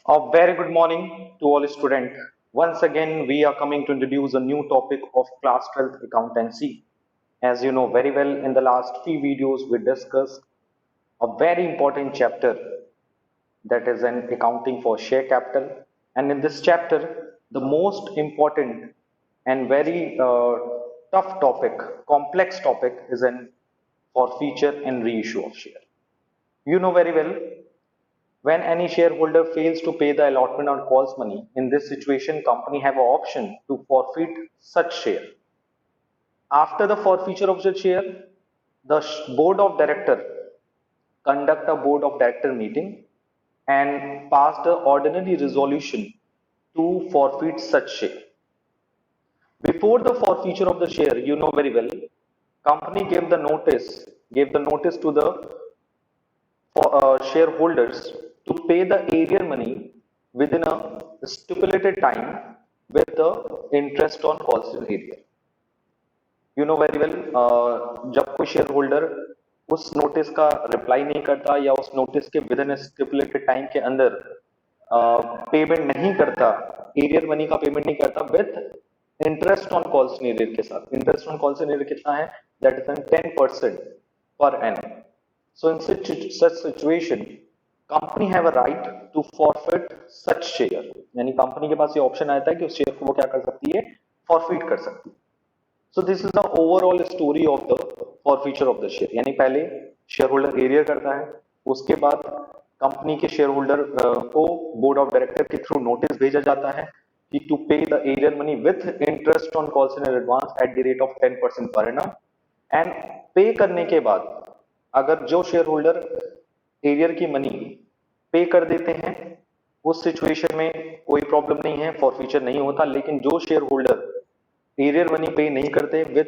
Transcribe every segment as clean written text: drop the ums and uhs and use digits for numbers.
A very good morning to all students. Once again, we are coming to introduce a new topic of class 12th accountancy. As you know very well, in the last few videos, we discussed a very important chapter that is an accounting for share capital. And in this chapter, the most important and very tough topic, complex topic is an forfeiture and reissue of share. You know very well when any shareholder fails to pay the allotment or calls money, in this situation, company have an option to forfeit such share. After the forfeiture of the share, the board of director conduct a board of director meeting and pass the ordinary resolution to forfeit such share. Before the forfeiture of the share, you know very well, company gave the notice to the shareholders to pay the area money within a stipulated time with the interest on callable area. You know very well, जब कोई share holder उस notice का reply नहीं करता या उस notice के with in stipulated time के अंदर पेमेंट नहीं करता, एरियर मनी का पेमेंट नहीं करता with interest on calls arrear के साथ, इंटरेस्ट ऑन कॉल्स एरियर कितना है, that is 10% per annum. So in such situation, company have a right to forfeit such share. यानी कंपनी के पास ये ऑप्शन आता है कि उस शेयर को वो क्या कर सकती है, फॉरफिट कर सकती है. So this is the overall story of the forfeiture of the share. यानी पहले शेयर होल्डर एरियर करता है, उसके बाद कंपनी के शेयर होल्डर को बोर्ड ऑफ डायरेक्टर के थ्रू नोटिस भेजा जाता है कि टू पे the arrear money with interest on calls in advance at the rate of 10% per annum. And पे करने के बाद अगर जो शेयर होल्डर एरियर की मनी पे कर देते हैं, उस सिचुएशन में कोई प्रॉब्लम नहीं है, फॉरफीचर नहीं होता. लेकिन जो शेयर होल्डर एरियर मनी पे नहीं करते with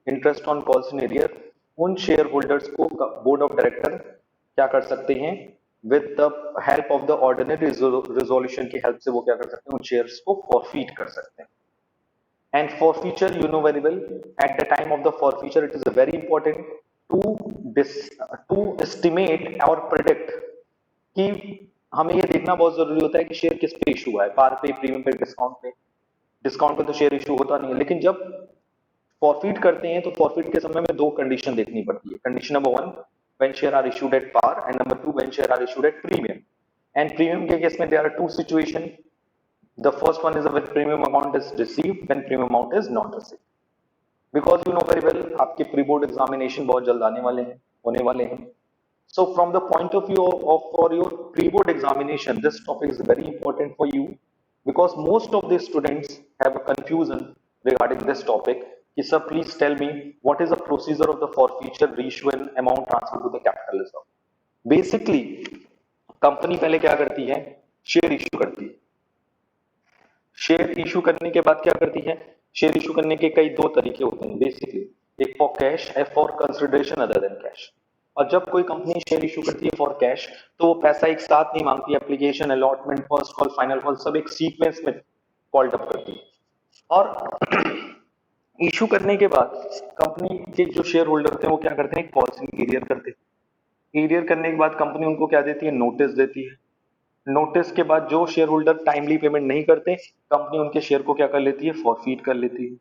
interest on calls in arrear, उन शेयर होल्डर्स को बोर्ड ऑफ डायरेक्टर क्या कर सकते हैं, with the help of the ordinary resolution की हेल्प से वो क्या कर सकते हैं, उन शेयर्स को फॉरफीट कर सकते हैं. And forfeiture, you know very well, at the time of the forfeiture, it is very important to estimate or predict कि हमें ये देखना बहुत जरूरी होता है कि शेयर किस पे इशू हुआ है, पार पे, प्रीमियम पे, डिस्काउंट पे तो शेयर इशू होता नहीं है. लेकिन जब फॉरफिट करते हैं तो फॉरफिट के समय में दो कंडीशन देखनी पड़ती है. Condition number 1, when share are issued at par, and number 2, when share are issued at premium. And premium के केस में there are two situation. The first one is when premium amount is received, when premium amount is not received. Because you know very well, आपके pre-board examination बहुत जल्द आने वाले हैं, होने वाले हैं. So from the point of view of for your pre-board examination, this topic is very important for you because most of the students have a confusion regarding this topic. कि sir, please tell me what is the procedure of the forfeiture, reissue and amount transfer to the capital reserve. Basically, company पहले क्या करती है, share issue करती है. Share issue करने के बाद क्या करती है, शेयर इशू करने के कई दो तरीके होते हैं बेसिकली. एक फॉर कैश, एक for consideration other than cash. और जब कोई कंपनी शेयर इशू करती है फॉर कैश, तो वो पैसा एक साथ नहीं मांगती. Application, allotment, first call, final call सब एक सीक्वेंस में कॉल्ड अप करती है. और इशू करने के बाद कंपनी के जो शेयर होल्डर होते हैं वो क्या करते हैं, कॉल्स इन एरियर करते हैं. एरियर करने के बाद कंपनी उनको क्या देती है, नोटिस देती है. नोटिस के बाद जो शेयर होल्डर टाइमली पेमेंट नहीं करते, कंपनी उनके शेयर को क्या कर लेती है, फॉरफीट कर लेती है,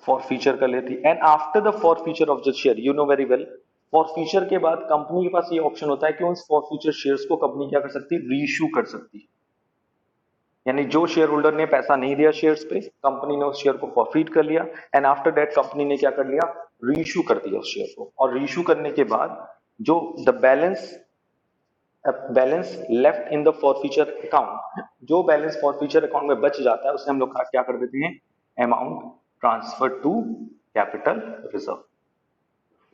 फॉरफीचर कर लेती है. And after the forfeiture of the share, you know very well, forfeiture के बाद कंपनी के पास ये ऑप्शन होता है कि उन फॉरफीचर शेयर्स को कंपनी क्या कर सकती है, रीइश्यू कर सकती है. यानी जो शेयर होल्डर ने पैसा नहीं दिया शेयर्स पे, कंपनी ने उस शेयर को फॉरफीट कर लिया. एंड आफ्टर दैट कंपनी ने क्या कर लिया, रीइश्यू कर दिया उस शेयर को. और रीइश्यू करने के बाद जो the balance left in the forfeiture account, जो बैलेंस फॉरफीचर अकाउंट में बच जाता है उसे हम लोग क्या कर देते हैं, amount transfer to capital reserve.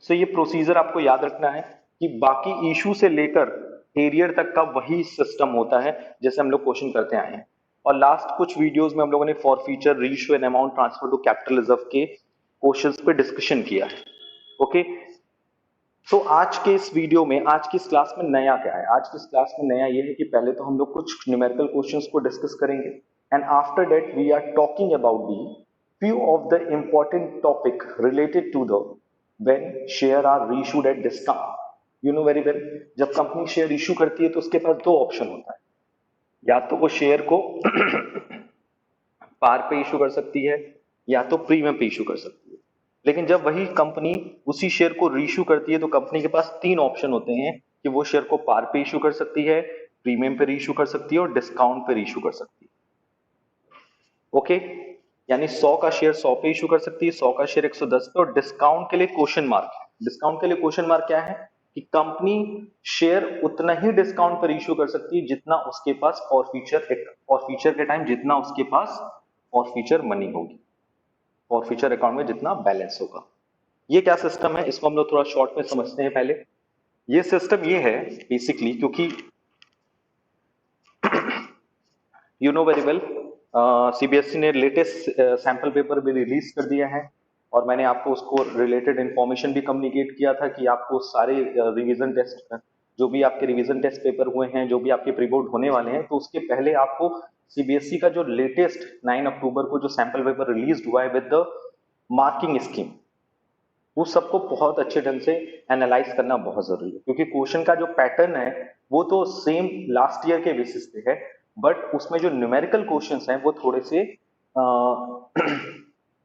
So ये प्रोसीजर आपको याद रखना है कि बाकी इशू से लेकर एरियर तक का वही सिस्टम होता है जैसे हम लोग क्वेश्चन करते आए हैं. और लास्ट कुछ वीडियोस में हम लोगों ने forfeiture, reissue and amount transfer to capital reserve के क्वेश्चंस पे डिस्कशन किया है. ओके, तो आज के इस वीडियो में, आज की इस क्लास में नया क्या है, आज की इस क्लास में नया ये है कि पहले तो हम लोग कुछ न्यूमेरिकल क्वेश्चंस को डिस्कस करेंगे and after that we are talking about the few of the important topic related to the when share are reissued at discount. You know very well, जब कंपनी शेयर इशू करती है तो उसके पास दो option होता है. या तो वो शेयर को पार पे इशू कर सकती है या तो प्रीमियम पे इशू कर सकती है। लेकिन जब वही कंपनी उसी शेयर को रीइशू करती है तो कंपनी के पास तीन ऑप्शन होते हैं कि वो शेयर को पार पे इशू कर सकती है, प्रीमियम पे रीइशू कर सकती है और डिस्काउंट पे रीइशू कर सकती है। ओके, यानी 100 का शेयर 100 पे इशू कर सकती है, 100 का शेयर 110 पे, और डिस्काउंट के लिए क्वेश्चन मार्क है। डिस्काउंट के लिए क्वेश्चन मार्क क्या है कि कंपनी शेयर उतना ही डिस्काउंट पर इशू कर सकती है जितना उसके पास फॉरफीचर के टाइम जितना उसके पास फॉरफीचर मनी होगी, फॉरफीचर अकाउंट में जितना बैलेंस होगा। ये क्या सिस्टम है, इसको हम लोग थोड़ा शॉर्ट में समझते हैं पहले। ये सिस्टम ये है बेसिकली, क्योंकि you know very well, CBSE ने लेटेस्ट सैंपल पेपर भी रिलीज कर दिया है और मैंने आपको उसको रिलेटेड इंफॉर्मेशन भी कम्युनिकेट किया था कि आपको सारे रिवीजन टेस्ट, जो भी आपके रिवीजन टेस्ट पेपर हुए हैं, जो भी आपके प्री बोर्ड होने वाले हैं, तो उसके पहले आपको सीबीएसई का जो लेटेस्ट 9 अक्टूबर को जो सैंपल पेपर रिलीज हुआ है विद द मार्किंग स्कीम, उस सबको बहुत अच्छे ढंग से एनालाइज करना बहुत जरूरी है, क्योंकि क्वेश्चन का जो पैटर्न है वो तो सेम लास्ट ईयर के बेसिस पे है, बट उसमें जो न्यूमेरिकल क्वेश्चंस हैं वो थोड़े से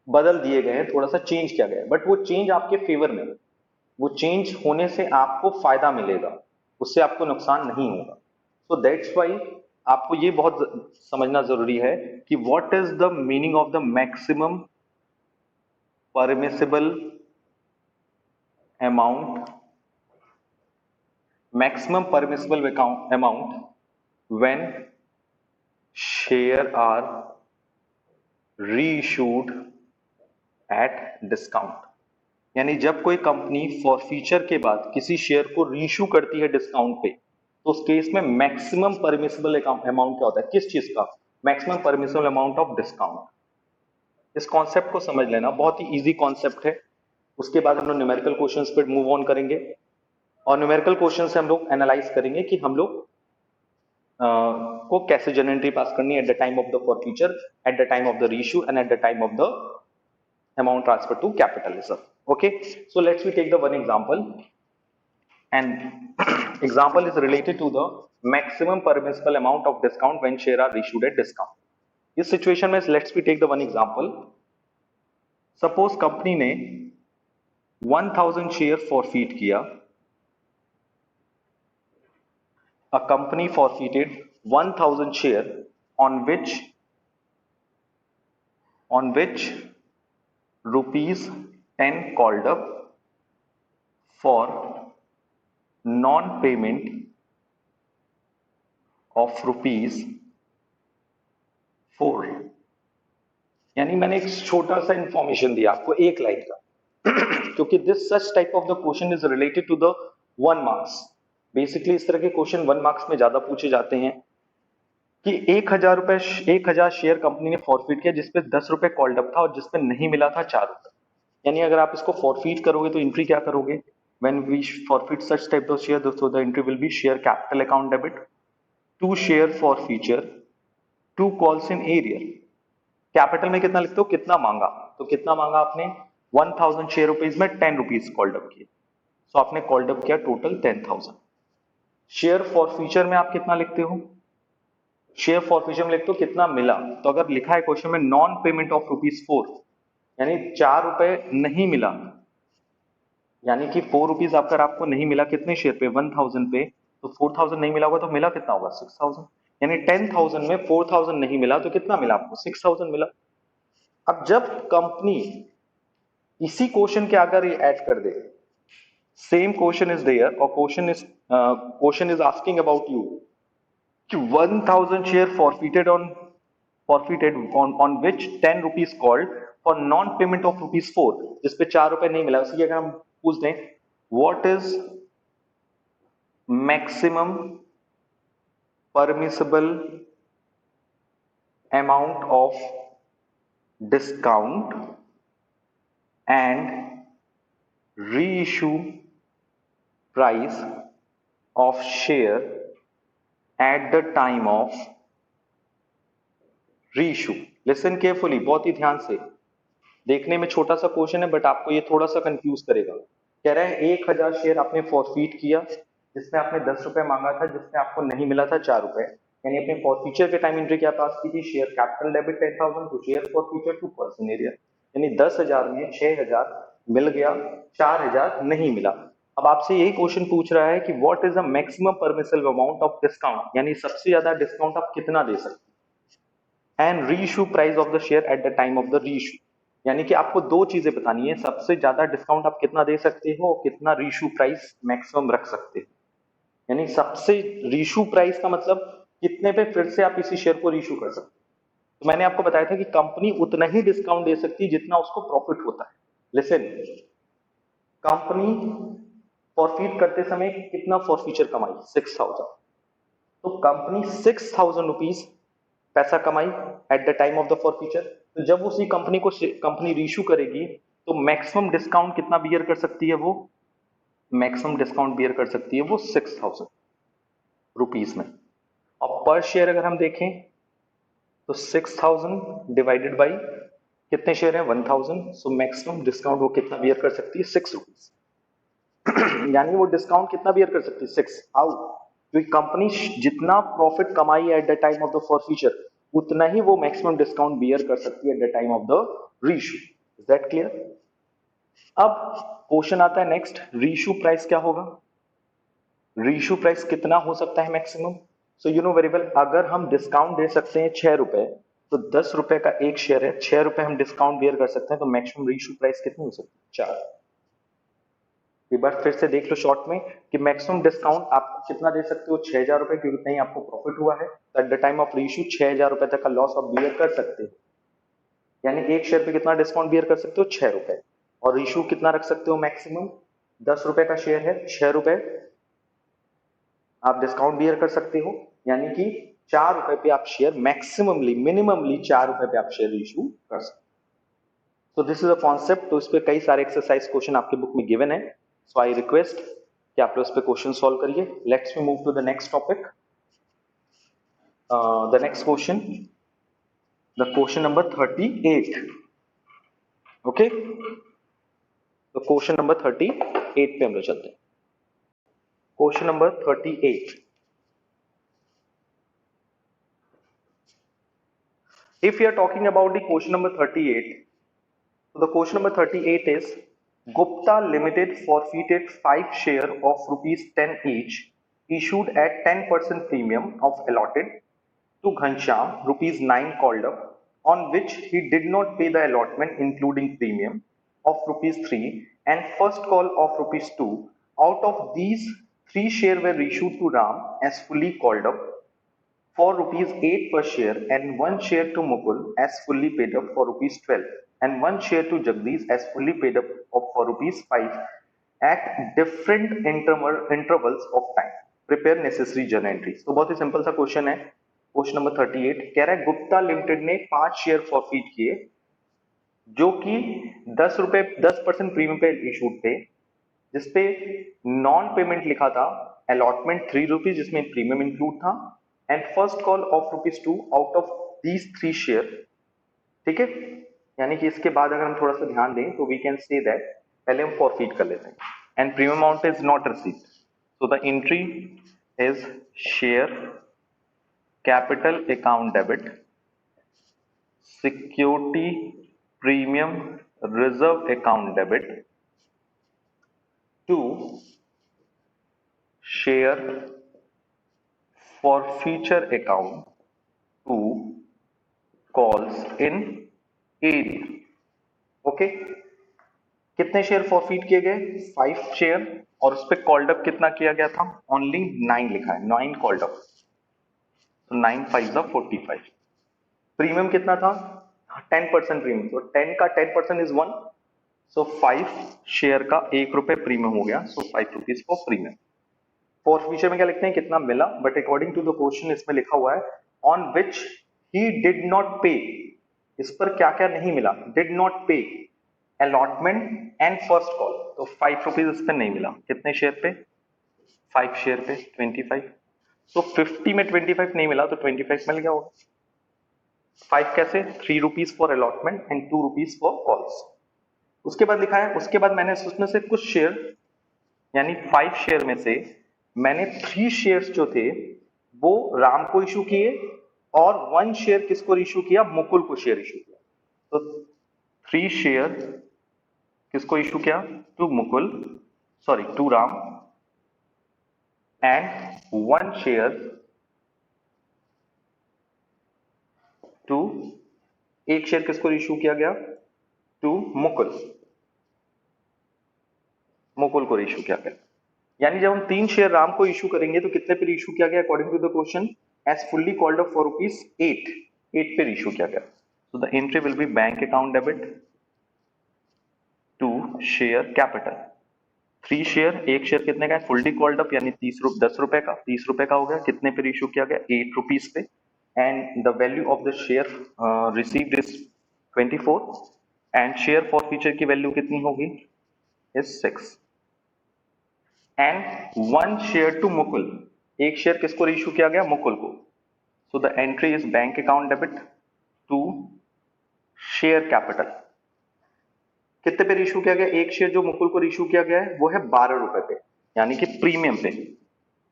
बदल दिए गए हैं, थोड़ा सा चेंज किया गया है, बट वो चेंज आपके फेवर में, वो चेंज होने से आपको फायदा मिलेगा, उससे आपको नुकसान नहीं होगा। सो दैट्स वाई आपको ये बहुत समझना जरूरी है कि what is the meaning of the maximum permissible amount maximum permissible amount when share are reissued at discount। यानी जब कोई कंपनी फॉरफीचर के बाद किसी शेयर को रीइशू करती है डिस्काउंट पे, तो उस केस में मैक्सिमम परमिसिबल अमाउंट क्या होता है, किस चीज का maximum permissible amount of discount. इस कॉन्सेप्ट को समझ लेना, बहुत ही इजी कॉन्सेप्ट है। उसके बाद हम लोग न्यूमेरिकल क्वेश्चंस पे मूव ऑन करेंगे और न्यूमेरिकल क्वेश्चन से हम लोग एनालाइज करेंगे कि हम लोग को कैसे जनरल एंट्री पास करनी है at the time of the forfeiture, at the time of the reissue and at the time of the amount transfer to capital reserve. Okay, so let's we take the one example, and example is related to the maximum permissible amount of discount when share are issued at discount. इस situation में let's we take the one example. Suppose company ने 1000 share forfeit किया, a company forfeited 1000 share on which rupees 10 called up for non-payment of rupees 4। यानी मैंने एक छोटा सा information दिया आपको एक लाइन का, क्योंकि this such type of the question is related to the 1 marks. Basically इस तरह के क्वेश्चन 1 मार्क्स में ज्यादा पूछे जाते हैं कि 1000 शेयर कंपनी ने फॉरफीट किया जिसपे 10 रुपए कॉल्ड अप था और जिसपे नहीं मिला था 4 रुपए। यानी अगर आप इसको फॉरफीट करोगे तो एंट्री क्या करोगे, when we forfeit such type of share, so the entry will be share capital account debit to share forfeiture to calls in arrear. Capital में कितना लिखते हो, कितना मांगा, तो कितना मांगा आपने 1000 शेयर रुपीज में 10 रुपीज कॉल्ड अप किए, सो आपने कॉल्ड अप किया टोटल 10,000। शेयर फॉरफीचर में आप कितना लिखते हो, शेयर फॉरफीचर में लिखते हो कितना मिला, तो अगर लिखा है क्वेश्चन में नॉन पेमेंट ऑफ ₹4, यानी 4 रुपए नहीं मिला, यानी कि 4 रुपीज अगर आपको नहीं मिला कितने शेयर पे 1000 पे, तो 4000 नहीं मिला होगा तो मिला कितना होगा 6000। यानी 10,000 में 4000 नहीं मिला तो कितना मिला आपको 6000 मिला। अब जब कंपनी इसी क्वेश्चन के अगर ये ऐड कर दे, सेम क्वेश्चन इज देयर और question is asking about you कि 1000 share forfeited on which 10 rupees called for non payment of ₹4, जिसपे 4 रुपए नहीं मिला, उसी अगर हम पूछ दें what is maximum permissible amount of discount and reissue price of share at the time of reissue. Listen carefully, बहुत ही ध्यान से, देखने में छोटा सा क्वेश्चन है बट आपको ये थोड़ा सा कंफ्यूज करेगा। कह रहे हैं 1000 शेयर आपने फॉरफीट किया जिसमें आपने 10 रुपए मांगा था, जिसमें आपको नहीं मिला था 4 रुपए, यानी अपने फॉर फ्यूचर के टाइम एंट्री क्या पास की थी, share capital debit 10,000 to share for future 2% arrear, यानी 10,000 में 6,000 मिल गया, 4,000 नहीं मिला। अब आपसे यही क्वेश्चन पूछ रहा है कि what is the maximum permissible amount of discount, यानी सबसे ज्यादा डिस्काउंट आप कितना दे सकते हैं, and reissue price of the share at the time of the reissue, यानी कि आपको दो चीजें बतानी है, सबसे ज्यादा डिस्काउंट आप कितना दे सकते हो और कितना रीइश्यू प्राइस मैक्सिमम रख सकते हो। यानी सबसे रीइश्यू प्राइस का मतलब कितने पे फिर से आप इसी शेयर को रीइश्यू कर सकते हो। तो मैंने आपको बताया था कि कंपनी उतना ही डिस्काउंट दे सकती है जितना उसको प्रॉफिट होता है। लिसन, कंपनी फॉरफीट करते समय कितना फॉरफीचर कमाई, 6,000, तो कंपनी 6,000 रुपीज पैसा कमाई at the time of the forfeiture. तो जब उसी कंपनी को कंपनी रीइश्यू करेगी तो मैक्सिमम डिस्काउंट कितना बियर कर सकती है वो, मैक्सिमम डिस्काउंट बियर कर सकती है वो 6,000 रुपीज में। और पर शेयर अगर हम देखें तो 6,000 डिवाइडेड बाई कितने शेयर हैं, 1,000, सो मैक्सिमम डिस्काउंट वो कितना बियर कर सकती है, 6 रुपीज। यानी वो डिस्काउंट कितना बियर कर सकती है, 6। हाउ, क्योंकि कंपनी जितना प्रॉफिट कमाई at the time of the forfeiture उतना ही वो मैक्सिमम डिस्काउंट बियर कर सकती है at the time of the reissue. Is that clear? अब क्वेश्चन आता है नेक्स्ट, रीइश्यू प्राइस क्या होगा, रीइश्यू प्राइस कितना हो सकता है maximum. So you know very well, अगर हम डिस्काउंट दे सकते हैं 6 रुपए, तो 10 रुपए का एक शेयर है, 6 रुपए हम डिस्काउंट बियर कर सकते हैं, तो मैक्सिमम रीइश्यू प्राइस कितनी हो सकती है, 4। एक बार फिर से देख लो शॉर्ट में कि मैक्सिमम डिस्काउंट आप कितना दे सकते हो, 6,000 रुपए, क्योंकि उतना ही आपको प्रॉफिट हुआ है, at the time of reissue 6,000 रुपए तक का लॉस आप बियर कर सकते हो। यानी एक शेयर पे कितना डिस्काउंट बियर कर सकते हो, 6 रुपए, और इशू कितना रख सकते हो मैक्सिमम, 10 रुपए का शेयर है, 6 रुपए आप डिस्काउंट बियर कर सकते हो, यानी कि 4 रुपए पे आप शेयर मैक्सिममली मिनिममली 4 रुपए पे आप शेयर इशू कर सकते हो। तो दिस इज अ कॉन्सेप्ट। तो इस पे कई सारे एक्सरसाइज क्वेश्चन आपके बुक में गिवन है, सो आई रिक्वेस्ट कि आप लोग इस पे क्वेश्चन सॉल्व करिए। Let's we move to the next topic, the next question, the question number 38। Okay, तो क्वेश्चन नंबर 38 पे हम लोग चलते हैं। Question number 38, if we are talking about the question number 38, so the question number 38 is Gupta Limited forfeited 5 share of rupees 10 each issued at 10% premium of allotted to Ghanshyam rupees 9 called up, on which he did not pay the allotment including premium of rupees 3 and first call of rupees 2. Out of these, 3 share were issued to Ram as fully called up for rupees 8 per share and 1 share to Mukul as fully paid up for rupees 12 and 1 share to Jagdish as fully paid up for rupees 5 at different intervals of time. Prepare necessary journal entries. तो बहुत ही simple सा question है, question number 38 कह रहा है Gupta limited ने 5 share forfeit किए जो कि 10 रुपए 10% प्रीमियम पे इशूड थे, जिसपे नॉन पेमेंट लिखा था, अलॉटमेंट 3 रुपीज जिसमें प्रीमियम इंक्लूड था, and first call of rupees 2 out of these 3 share. ठीक है, यानी कि इसके बाद अगर हम थोड़ा सा ध्यान दें तो वी कैन से दैट, पहले हम फॉरफीट कर लेते हैं, and premium amount is not received, so the entry is share capital account debit security premium reserve account debit to share forfeiture account to calls in area। Okay, कितने share forfeit किए गए, 5 share, और उस पर called up कितना किया गया था, ओनली 9 लिखा है, 9 कॉल्ड अप, तो 9 5 45। प्रीमियम कितना था, 10% प्रीमियम, तो 10 का 10% इज 1, सो 5 शेयर का 1 रुपए प्रीमियम हो गया, so 5 rupees for premium. Forfeiture में क्या लिखते हैं, कितना मिला, but according to the question इसमें लिखा हुआ है on which he did not pay, इस पर क्या क्या नहीं मिला, did not pay allotment and first call, तो 5 रुपीज इस पर नहीं मिला, कितने शेयर पे, 5 शेयर पे 25, तो 50 में 25 नहीं मिला तो 25 मिल गया होगा। 5 कैसे, 3 rupees for allotment and 2 rupees for calls. उसके बाद लिखा है, उसके बाद मैंने उसमें से कुछ शेयर, यानी 5 शेयर में से मैंने 3 शेयर्स जो थे वो राम को इशू किए और 1 शेयर किसको इशू किया, मुकुल को शेयर इशू किया। तो 3 शेयर किसको इशू किया, to Mukul, sorry to Ram, and 1 share to, एक शेयर किसको इशू किया गया, टू मुकुल, मुकुल को इशू किया गया। यानी जब हम 3 शेयर राम को इशू करेंगे तो कितने पे इशू किया गया, according to the question, as fully called up for ₹8, 8 पे इशू किया गया। So the entry will be bank account debit to share capital. 3 share, एक शेयर कितने का है, फुल्ली कॉल्ड अप यानी 10 रुपए का, 30 रुपए का हो गया, कितने पे इशू किया गया, ₹8 पे, and the value of the share received is 24, and share for future की वैल्यू कितनी होगी, is 6, and 1 share to Mukul, एक शेयर किसको इशू किया गया, मुकुल को। So the entry is bank account debit to share capital. कितने पे इशू किया गया, एक शेयर जो मुकुल को इशू किया गया है वो है ₹12 पे, यानी कि प्रीमियम पे।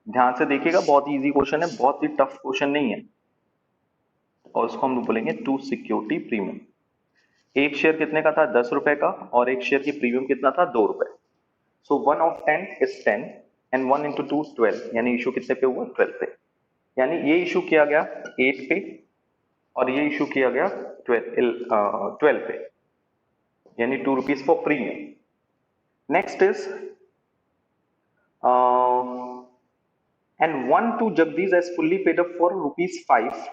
ध्यान से देखिएगा, बहुत ही इजी क्वेश्चन है, बहुत ही टफ क्वेश्चन नहीं है, और उसको हम बोलेंगे टू सिक्योरिटी प्रीमियम। एक शेयर कितने का था, ₹10 का, और एक शेयर की प्रीमियम कितना था, ₹2। सो 1 ऑफ 10 इज 10, एंड 1 into 2 12, यानी इशू कितने पे हुआ, 12 पे। यानी ये इशू किया गया 8 पे और ये इशू किया गया 12 पे, यानी ₹2 for premium. Next is and 1 to Jagdish as fully paid up for ₹5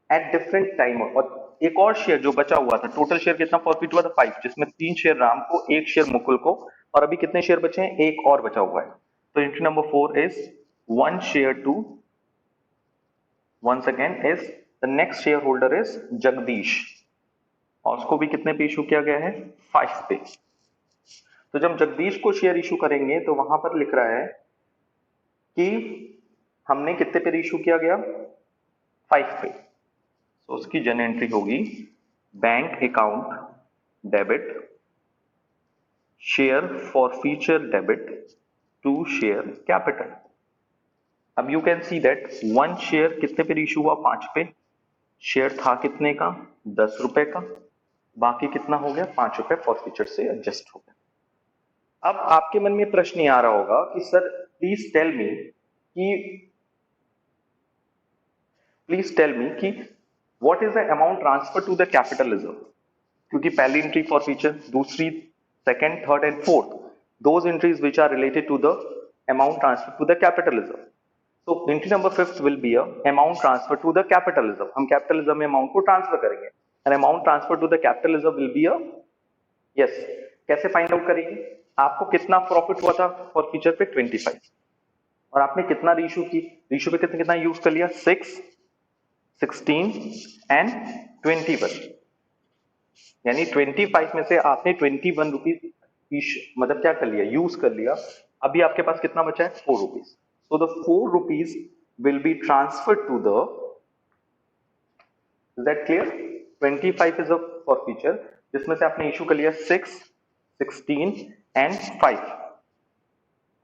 at different time. और एक और शेयर जो बचा हुआ था, टोटल शेयर कितना फॉरफिट हुआ था, 5, जिसमें 3 शेयर राम को, एक शेयर मुकुल को, और अभी कितने शेयर बचे हैं, एक और बचा हुआ है। तो entry number 4 is 1 share to, once again is the next shareholder is Jagdish, और उसको भी कितने पे इशू किया गया है, 5 पे। तो जब जगदीश को शेयर इशू करेंगे तो वहां पर लिख रहा है कि हमने कितने पे इशू किया गया, 5 पे। तो उसकी जन एंट्री होगी bank account debit share for future debit to share capital. अब you can see that 1 share कितने पे इशू हुआ, 5 पे, शेयर था कितने का, ₹10 का, बाकी कितना हो गया, ₹5 फॉरफीचर से एडजस्ट हो गया। अब आपके मन में प्रश्न आ रहा होगा कि सर प्लीज टेल मी कि what is the amount transfer to the capital reserve, क्योंकि पहली एंट्री फॉरफीचर, दूसरी, second, third and fourth, those entries which are related to the amount transfer to the capital reserve. So entry number 5th will be a amount transfer to the capital reserve. हम capital reserve में amount को transfer करेंगे, and amount transfer to the capital reserve will be a, yes, कैसे find out करेंगे, आपको कितना profit हुआ था फॉर फ्यूचर पे, 25, और आपने कितना रीशू की, रीशू पे कितना कितना यूज कर लिया, 6, 16 एंड 21, यानी 25 में से आपने ₹21 मतलब क्या कर लिया, यूज कर लिया। अभी आपके पास कितना बचा है, ₹4। So the ₹4 will be transferred to the, is that clear, 25 is a forfeiture, जिसमें से आपने इशू कर लिया 6, 16 एंड 5,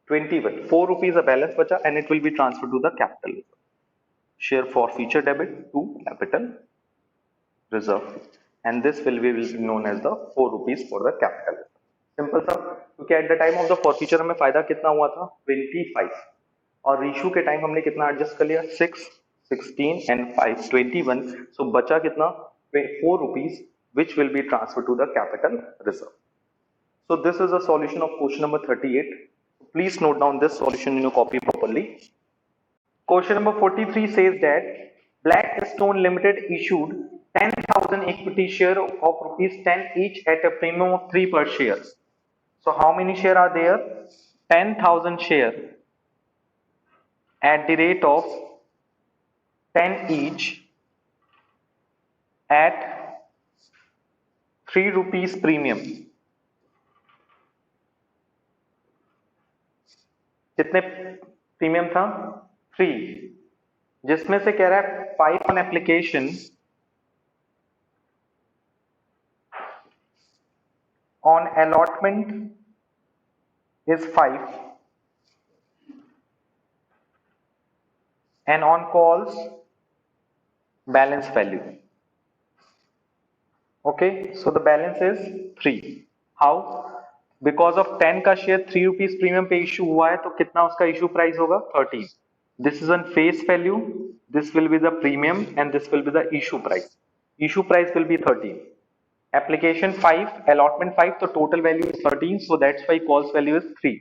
21, ₹4 बैलेंस बचा, and it will be transfer to the capital share for future debit to capital reserve, and this will be known as the ₹4 for the capital. Simple सा, क्योंकि at the time of the forfeiture हमें फायदा कितना हुआ था, 25, और reissue के time हमने कितना एडजस्ट कर लिया, 6, 16 एंड 5, 21, सो बचा कितना, ₹4 which will be transferred to the capital reserve. So this is the solution of question number 38. Please note down this solution in your copy properly. Question number 43 says that Blackstone Limited issued 10,000 equity share of ₹10 each at a premium of 3 per share. So how many share are there? 10,000 share at the rate of 10 each at ₹3 premium. कितने premium था, 3, जिसमें से कह रहा है 5 on application on allotment is 5, and on calls balance value. Okay, so the balance is 3. How? Because of 10 का share 3 rupees premium पे issue हुआ है, तो कितना उसका इशू प्राइस होगा? 13. This is on face value, this will be the premium and this will be the issue price. Issue price will be 13. Application 5, allotment 5, तो total value is 13, so that's why calls value is 3.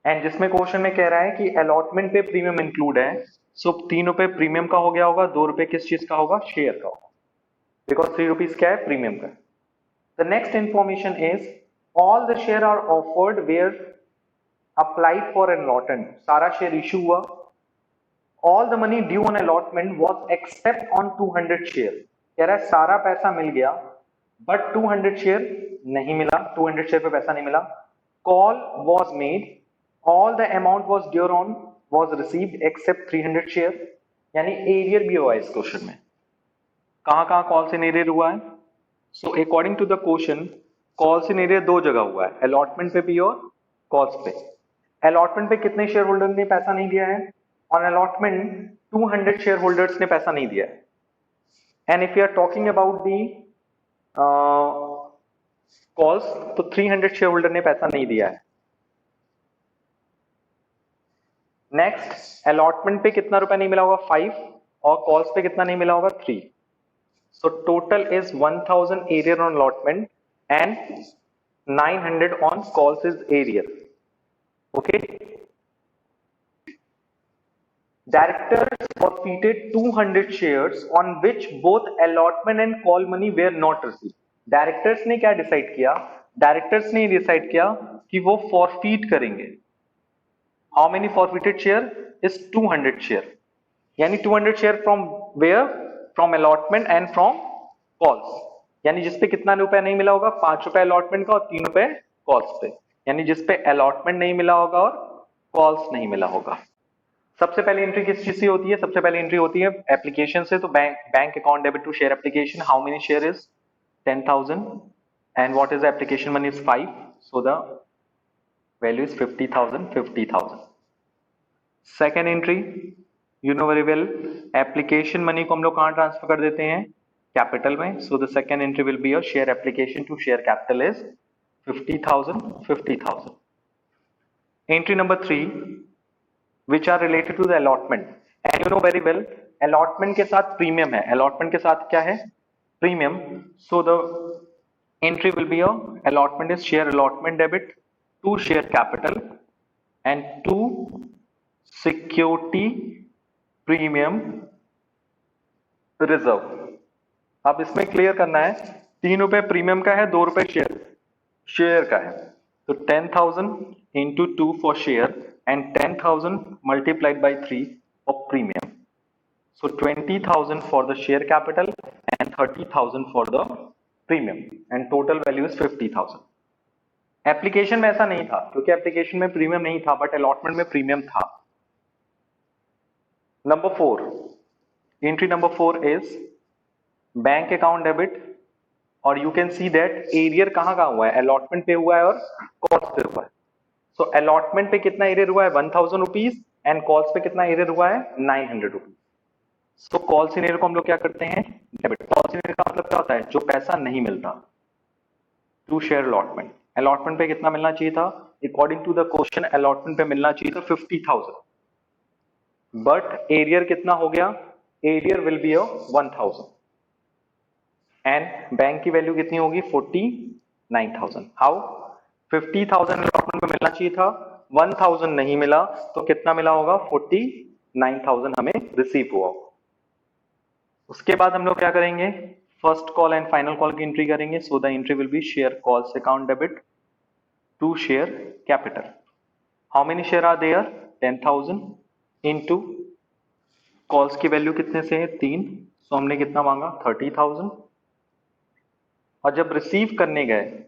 And जिसमें question में कह रहा है कि allotment पे premium include है, सो 3 रुपए प्रीमियम का हो गया होगा, 2 रुपए किस चीज का होगा? शेयर का होगा, बिकॉज 3 रुपीज क्या है? प्रीमियम का. The next information is all the share are offered were applied for allotment. सारा शेयर इशू हुआ. All the money due on allotment was except on 200 share. कह रहा है सारा पैसा मिल गया बट 200 शेयर नहीं मिला, 200 शेयर पे पैसा नहीं मिला. Call was made, all the amount was due on was received accept 300 share. यानी एरियर भी हुआ है इस क्वेश्चन में. कहां कॉल्स इन एरियर हुआ है? So according to the question calls in arrear दो जगह हुआ है, अलॉटमेंट पे भी और कॉल्स पे. अलॉटमेंट पे कितने शेयर होल्डर ने पैसा नहीं दिया है? ऑन अलॉटमेंट 200 शेयर होल्डर्स ने पैसा नहीं दिया है. And if you are talking about the calls, तो 300 शेयर होल्डर ने पैसा नहीं दिया है. नेक्स्ट, अलॉटमेंट पे कितना रुपया नहीं मिला होगा? 5. और कॉल्स पे कितना नहीं मिला होगा? 3. So total is 1000 area on allotment and 900 on calls is area. Okay. Directors forfeited 200 shares on which both allotment and call money were not received. Directors ने क्या डिसाइड किया? Directors ने डिसाइड किया कि वो forfeit करेंगे. How many forfeited share? Is 200 share. यानी 200 share from where? From allotment and from calls. यानी जिसपे कितना रुपया नहीं मिला होगा? 5 रुपए अलॉटमेंट का और 3 रुपए कॉल्स पे. यानी जिसपे अलॉटमेंट नहीं मिला होगा और कॉल्स नहीं मिला होगा. सबसे पहली एंट्री किस चीज से होती है? सबसे पहली एंट्री होती है एप्लीकेशन से. तो bank account debit to share application. How many share is? 10,000 and what is the application money? Is 5, so the value is 50,000. Second entry, you know very well, application money को हम लोग कहां transfer कर देते हैं? Capital में. So the second entry will be a share application to share capital is 50,000. Entry number 3 which are related to the allotment. And you know very well, allotment के साथ प्रीमियम है. अलॉटमेंट के साथ क्या है? Premium. So the entry will be a allotment is share allotment debit to share capital and to security premium reserve. अब इसमें clear करना है, 3 रुपए प्रीमियम का है, 2 रुपए शेयर का है. तो 10,000 into 2 for share and 10,000 multiplied by 3 for premium. So 20,000 for the share capital and 30,000 for the premium and total value is 50,000. Application में ऐसा नहीं था क्योंकि एप्लीकेशन में प्रीमियम नहीं था, बट अलॉटमेंट में प्रीमियम था. Number 4, entry number 4 is bank account debit, और you can see that arrear कहाँ हुआ है? अलॉटमेंट पे हुआ है और कॉल्स पे हुआ है. सो अलॉटमेंट पे कितना एरियर हुआ है? 1000 रुपीज एंड कॉल्स पे कितना एरियर हुआ है? 900 rupees. So calls in arrear को हम लोग क्या करते हैं? डेबिट. कॉल्स इन एरियर का मतलब क्या होता है? जो पैसा नहीं मिलता. To share allotment. अलॉटमेंट पे कितना मिलना चाहिए था? According to the question allotment पे मिलना चाहिए था 50,000, बट एरियर कितना हो गया? Arrear will be 1000 and bank की वैल्यू कितनी होगी? 49,000. हाउ? 50,000 अलॉटमेंट में मिलना चाहिए था, 1000 नहीं मिला, तो कितना मिला होगा? 49,000 हमें रिसीव हुआ. उसके बाद हम लोग क्या करेंगे? First call and final call की एंट्री करेंगे. So the entry will be share calls account debit to share capital. How many share are there? 10,000 into calls की वैल्यू कितने से है? 3, सो हमने कितना मांगा? 30,000. और जब रिसीव करने गए,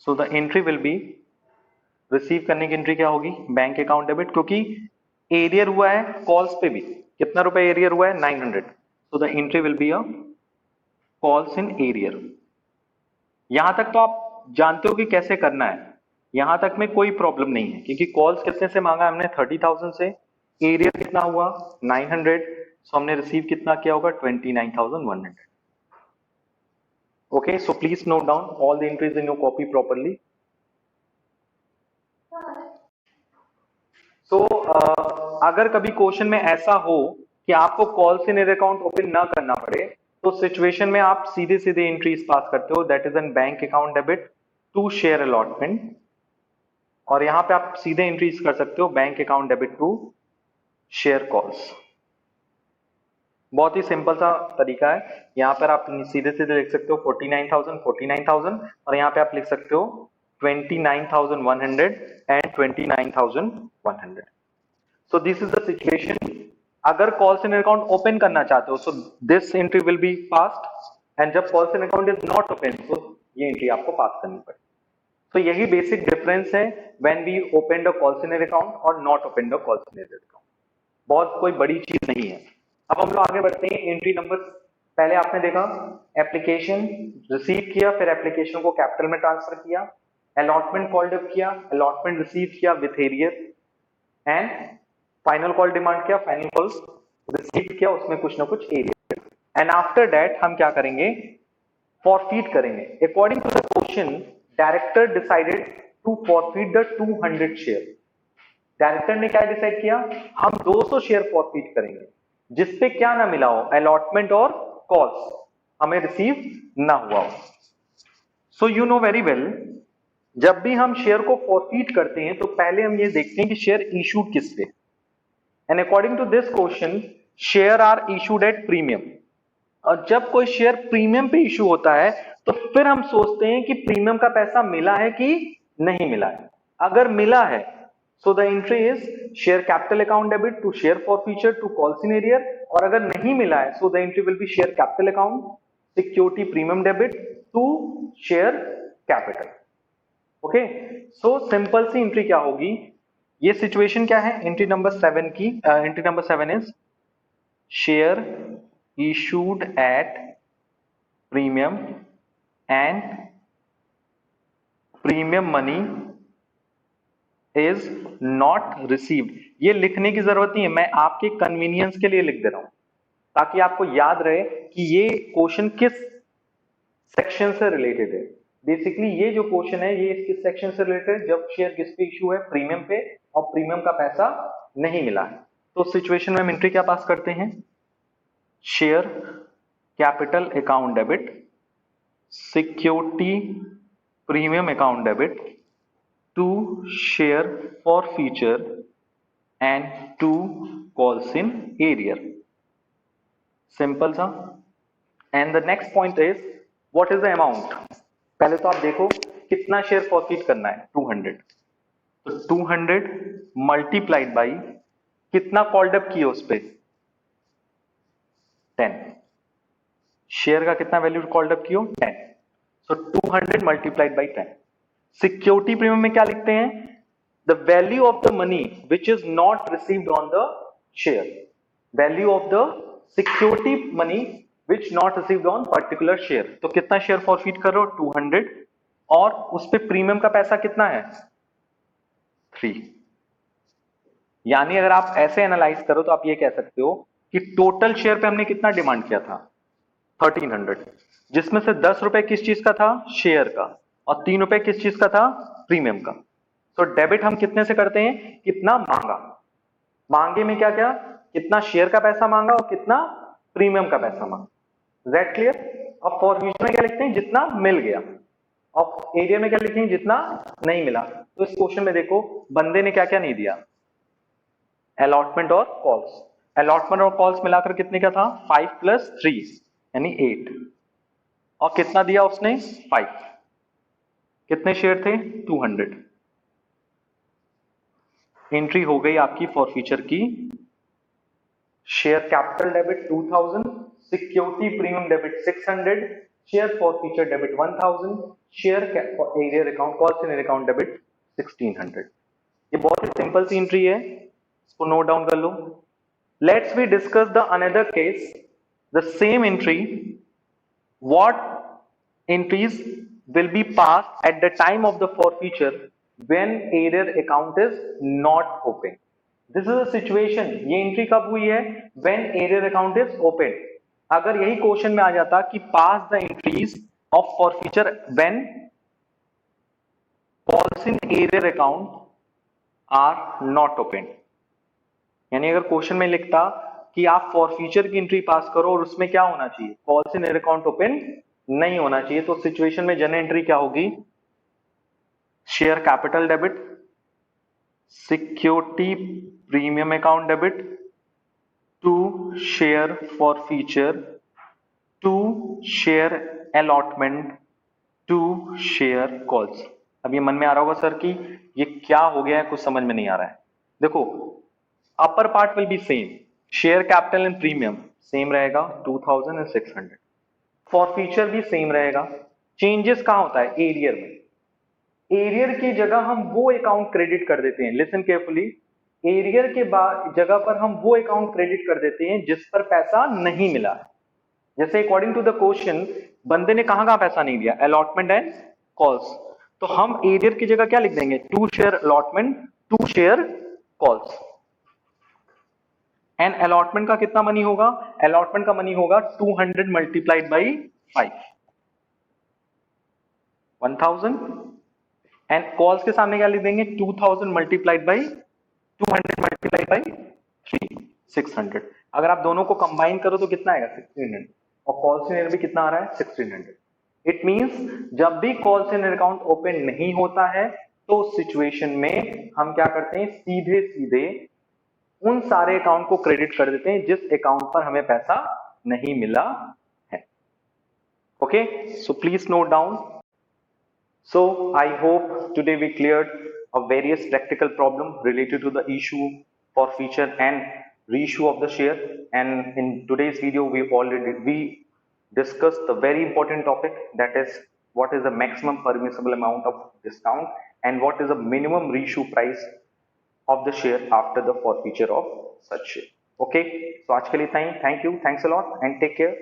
सो the entry will B, receive करने की एंट्री क्या होगी? बैंक अकाउंट डेबिट, क्योंकि एरियर हुआ है कॉल्स पे भी. कितना रुपए एरियर हुआ है? 900. सो the entry will be a calls in arrear. यहां तक तो आप जानते हो कि कैसे करना है, यहां तक में कोई प्रॉब्लम नहीं है, क्योंकि कॉल्स कितने से मांगा हमने? 30,000 से. एरियर कितना हुआ 900, सो हमने रिसीव कितना किया होगा 29,100. Okay, so please note down all the entries in your copy properly. So अगर कभी क्वेश्चन में ऐसा हो कि आपको कॉल से नेट अकाउंट ओपन ना करना पड़े, तो सिचुएशन में आप सीधे सीधे एंट्रीज पास करते हो, that is an bank account debit to share allotment. और यहां पे आप सीधे एंट्रीज कर सकते हो bank account debit to share calls. बहुत ही सिंपल सा तरीका है. यहाँ पर आप सीधे सीधे लिख सकते हो 49,000 और यहाँ पे आप लिख सकते हो 29,100 and 29,100. So this is the situation. अगर कॉल सेंटर अकाउंट ओपन करना चाहते हो, so this entry will be passed, and जब call centre account is not open, तो ये एंट्री आपको पास करनी पड़ेगी. तो यही बेसिक डिफरेंस है when we open the call centre account और not open the call centre account. बहुत कोई बड़ी चीज नहीं है. अब हम लोग आगे बढ़ते हैं. एंट्री नंबर पहले आपने देखा एप्लीकेशन रिसीव किया, फिर एप्लीकेशन को कैपिटल में ट्रांसफर किया, अलॉटमेंट कॉल डिप किया, अलॉटमेंट रिसीव किया with arrear, and final call demand किया, फाइनल कॉल रिसीव किया, उसमें कुछ ना कुछ एरियर. एंड आफ्टर दैट हम क्या करेंगे, फॉरफीट करेंगे. According to the question director decided to forfeit the 200 share. Director ने क्या डिसाइड किया, हम 200 शेयर फॉरफीट करेंगे, जिसपे क्या ना मिला हो, अलॉटमेंट और कॉल्स हमें रिसीव ना हुआ हो. So you know very well, जब भी हम शेयर को फॉरफीट करते हैं तो पहले हम ये देखते हैं कि शेयर इशूड किस पे. And according to this question share are issued at premium. और जब कोई शेयर प्रीमियम पे इशू होता है तो फिर हम सोचते हैं कि प्रीमियम का पैसा मिला है कि नहीं मिला है. अगर मिला है, so the entry is share capital account debit to share forfeiture to calls in arrear. और अगर नहीं मिला है, so the entry will be share capital account security premium debit to share capital. Okay, so simple C entry क्या होगी, ये situation क्या है एंट्री नंबर 7 की. Entry number 7 is share issued at premium and premium money is not received. ये लिखने की जरूरत नहीं है, मैं आपके कन्वीनियंस के लिए लिख दे रहा हूं ताकि आपको याद रहे कि ये क्वेश्चन किस सेक्शन से रिलेटेड है. बेसिकली ये जो क्वेश्चन है ये किस सेक्शन से रिलेटेड है, जब शेयर किस पे इशू है, प्रीमियम पे, और प्रीमियम का पैसा नहीं मिला है. तो सिचुएशन में हम एंट्री क्या पास करते हैं, share capital account debit security premium account debit to share forfeiture and to calls in arrear. Simple सा. And the next point is what is the amount. पहले तो आप देखो कितना शेयर फॉरफीट करना है, 200. तो 200 मल्टीप्लाइड बाई कितना कॉल्ड अप किया उस पे 10. शेयर का कितना वैल्यू कॉल्ड अप किया 10. सो 200 मल्टीप्लाइड बाई 10. सिक्योरिटी प्रीमियम में क्या लिखते हैं, the value of the money which is not received on the share. Value of the security money which not received on particular share. तो कितना share forfeit कर रहे हो 200, और उस पे प्रीमियम का पैसा कितना है 3. यानी अगर आप ऐसे एनालाइज करो तो आप ये कह सकते हो कि टोटल शेयर पे हमने कितना डिमांड किया था 1300, जिसमें से 10 रुपए किस चीज का था, शेयर का, और 3 रुपए किस चीज का था, प्रीमियम का. तो डेबिट हम कितने से करते हैं, कितना मांगा. मांगे में क्या क्या, कितना शेयर का पैसा मांगा और कितना प्रीमियम का पैसा मांगा. That clear. अब फॉर्मेशन में क्या लिखते हैं, जितना मिल गया. और एरिया में क्या लिखेंगे, जितना नहीं मिला. तो इस क्वेश्चन में देखो बंदे ने क्या क्या नहीं दिया, अलॉटमेंट और कॉल्स. अलॉटमेंट और कॉल्स मिलाकर कितने का था 5 + 3 यानी 8. और कितना दिया उसने 5. कितने शेयर थे 200. एंट्री हो गई आपकी फॉरफीचर की. Share capital debit 2000, security premium debit 600, share forfeiture debit 1000, share arrear account calls in account debit 1600. ये बहुत ही सिंपल सी एंट्री है, इसको नोट डाउन कर लो. Let's we discuss the another case, the same entry. What entries will be passed at the time of the forfeiture when arrear account is not open. This is a situation, ये entry कब हुई है? When arrear account is open. अगर यही question में आ जाता कि pass the entries of forfeiture when calls in arrear account are not open, यानी अगर क्वेश्चन में लिखता कि आप फॉरफीचर की एंट्री पास करो और उसमें क्या होना चाहिए, calls in arrear account open नहीं होना चाहिए, तो सिचुएशन में जनरल एंट्री क्या होगी? Share capital debit, security premium account debit, to share forfeiture, to share allotment, to share calls. अब ये मन में आ रहा होगा सर कि ये क्या हो गया है, कुछ समझ में नहीं आ रहा है। देखो, upper part will be same, share capital and premium same रहेगा 2600, फॉरफीचर भी सेम रहेगा। चेंजेस कहां होता है? एरियर में। एरियर की जगह हम वो अकाउंट क्रेडिट कर देते हैं, लिसन केयरफुली, एरियर के बाद जगह पर हम वो अकाउंट क्रेडिट कर देते हैं जिस पर पैसा नहीं मिला है। जैसे अकॉर्डिंग टू द क्वेश्चन, बंदे ने कहां कहां पैसा नहीं दिया? अलॉटमेंट एंड कॉल्स, तो हम एरियर की जगह क्या लिख देंगे? To share allotment, to share calls. And allotment का कितना मनी होगा? अलॉटमेंट का मनी होगा 200 मल्टीप्लाइड बाई 5, 1000। एंड कॉल्स के सामने क्या लिख देंगे? 2000 मल्टीप्लाइड बाई 200 मल्टीप्लाइड बाई 3, 600। अगर आप दोनों को कंबाइन करो तो कितना आएगा? 1600। और कॉल सेंटर भी कितना आ रहा है? 1600। इट मींस जब भी कॉल सेंटर अकाउंट ओपन नहीं होता है तो सिचुएशन में हम क्या करते हैं? सीधे सीधे उन सारे अकाउंट को क्रेडिट कर देते हैं जिस अकाउंट पर हमें पैसा नहीं मिला है। Okay, so please note down. So I hope today we cleared a various practical problem related to the issue for feature and reissue of the share. And in today's video, we discussed the very important topic, that is what is the maximum permissible amount of discount and what is the minimum reissue price of the share after the forfeiture of such share. Okay, so आज के लिए thank you, thanks a lot and take care.